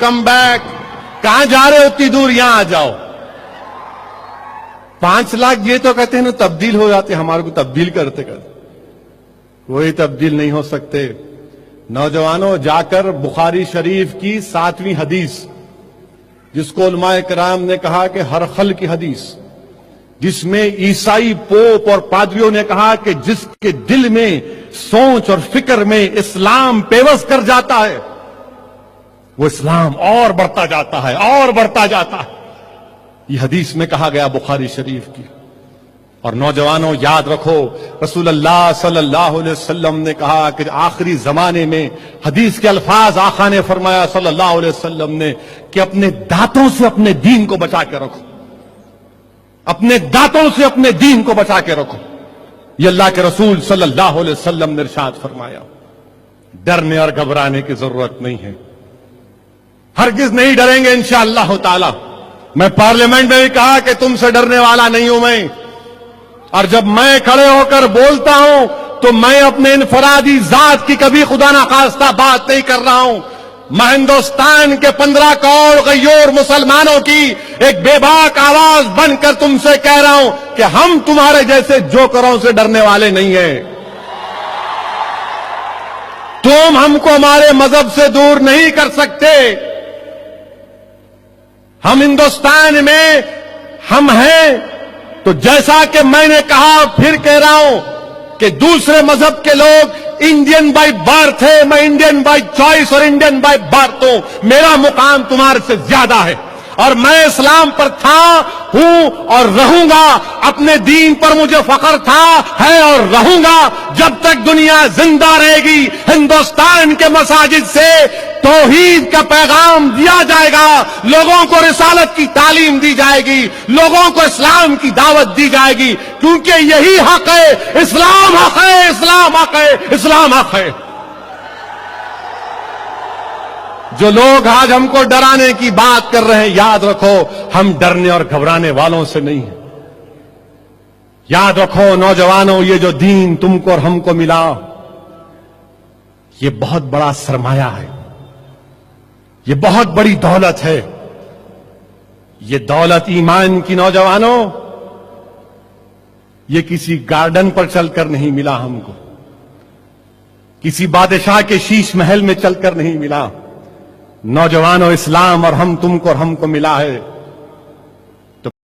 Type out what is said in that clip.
Come back. کہاں جا رہے ہو اتنی دور؟ یہاں آ جاؤ. 5 لاکھ یہ تو کہتے ہیں نا تبدیل ہو جاتے, ہمارے کو تبدیل کرتے کرتے کوئی تبدیل نہیں ہو سکتے. نوجوانوں, جا کر بخاری شریف کی 7ویں حدیث, جس کو علماء کرام نے کہا کہ ہر خل کی حدیث, جس میں عیسائی پوپ اور پادریوں نے کہا کہ جس کے دل میں سوچ اور فکر میں اسلام پیوست کر جاتا ہے وہ اسلام اور بڑھتا جاتا ہے اور بڑھتا جاتا ہے. یہ حدیث میں کہا گیا بخاری شریف کی. اور نوجوانوں یاد رکھو, رسول اللہ صلی اللہ علیہ وسلم نے کہا کہ آخری زمانے میں حدیث کے الفاظ آقا نے فرمایا صلی اللہ علیہ وسلم نے کہ اپنے دانتوں سے اپنے دین کو بچا کے رکھو, اپنے دانتوں سے اپنے دین کو بچا کے رکھو. یہ اللہ کے رسول صلی اللہ علیہ وسلم نے ارشاد فرمایا. ڈرنے اور گھبرانے کی ضرورت نہیں ہے, ہرگز نہیں ڈریں گے انشاءاللہ تعالی. میں پارلیمنٹ میں بھی کہا کہ تم سے ڈرنے والا نہیں ہوں میں, اور جب میں کھڑے ہو کر بولتا ہوں تو میں اپنے انفرادی ذات کی کبھی خدا نخواستہ بات نہیں کر رہا ہوں. میں ہندوستان کے 15 کروڑ غیور مسلمانوں کی ایک بے باک آواز بن کر تم سے کہہ رہا ہوں کہ ہم تمہارے جیسے جوکروں سے ڈرنے والے نہیں ہیں. تم ہم کو ہمارے مذہب سے دور نہیں کر سکتے. ہم ہندوستان میں ہم ہیں, تو جیسا کہ میں نے کہا پھر کہہ رہا ہوں کہ دوسرے مذہب کے لوگ انڈین بائی برتھ ہے, میں انڈین بائی چوائس اور انڈین بائی برتھ ہوں. میرا مقام تمہارے سے زیادہ ہے, اور میں اسلام پر تھا, ہوں اور رہوں گا. اپنے دین پر مجھے فخر تھا, ہے اور رہوں گا. جب تک دنیا زندہ رہے گی ہندوستان کے مساجد سے توحید کا پیغام دیا جائے گا, لوگوں کو رسالت کی تعلیم دی جائے گی, لوگوں کو اسلام کی دعوت دی جائے گی, کیونکہ یہی حق ہے. اسلام حق ہے, اسلام حق ہے, اسلام حق ہے. جو لوگ آج ہم کو ڈرانے کی بات کر رہے ہیں, یاد رکھو ہم ڈرنے اور گھبرانے والوں سے نہیں ہیں. یاد رکھو نوجوانوں, یہ جو دین تم کو اور ہم کو ملا یہ بہت بڑا سرمایہ ہے, یہ بہت بڑی دولت ہے. یہ دولت ایمان کی نوجوانوں, یہ کسی گارڈن پر چل کر نہیں ملا ہم کو, کسی بادشاہ کے شیش محل میں چل کر نہیں ملا. نوجوانوں, اسلام اور ہم تم کو اور ہم کو ملا ہے